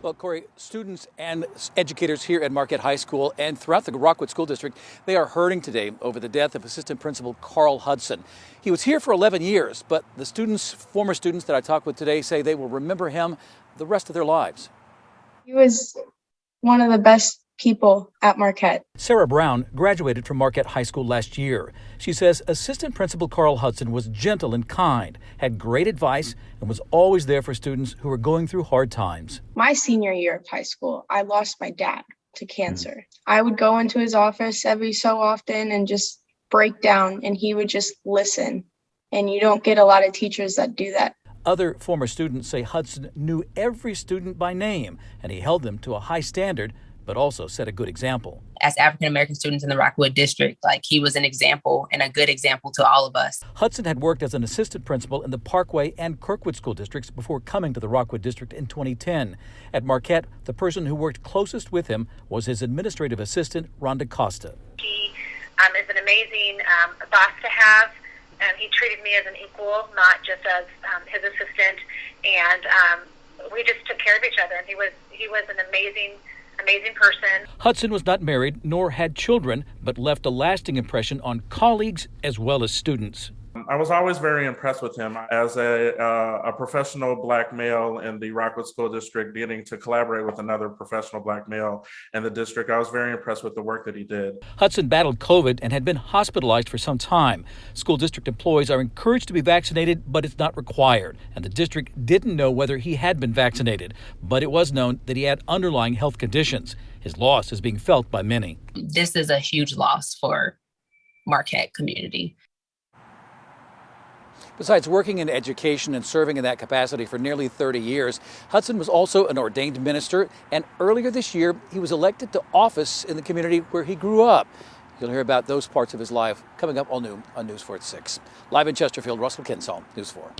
Well, Corey, students and educators here at Marquette High School and throughout the Rockwood School District, they are hurting today over the death of Assistant Principal Carl Hudson. He was here for 11 years, but the former students that I talked with today say they will remember him the rest of their lives. He was one of the best people at Marquette. Sarah Brown graduated from Marquette High School last year. She says Assistant Principal Carl Hudson was gentle and kind, had great advice, and was always there for students who were going through hard times. My senior year of high school, I lost my dad to cancer. I would go into his office every so often and just break down, and he would just listen. And you don't get a lot of teachers that do that. Other former students say Hudson knew every student by name, and he held them to a high standard, but also set a good example. As African-American students in the Rockwood district, he was an example and a good example to all of us. Hudson had worked as an assistant principal in the Parkway and Kirkwood school districts before coming to the Rockwood district in 2010. At Marquette, the person who worked closest with him was his administrative assistant, Rhonda Costa. He is an amazing boss to have. He treated me as an equal, not just as his assistant, and we just took care of each other. And he was an amazing person. Hudson was not married nor had children, but left a lasting impression on colleagues as well as students. I was always very impressed with him as a professional black male in the Rockwood School District, getting to collaborate with another professional black male in the district. I was very impressed with the work that he did. Hudson battled COVID and had been hospitalized for some time. School district employees are encouraged to be vaccinated, but it's not required. And the district didn't know whether he had been vaccinated, but it was known that he had underlying health conditions. His loss is being felt by many. This is a huge loss for Marquette community. Besides working in education and serving in that capacity for nearly 30 years, Hudson was also an ordained minister, and earlier this year, he was elected to office in the community where he grew up. You'll hear about those parts of his life coming up all noon on News 4 at 6. Live in Chesterfield, Russell Kinsall, News 4.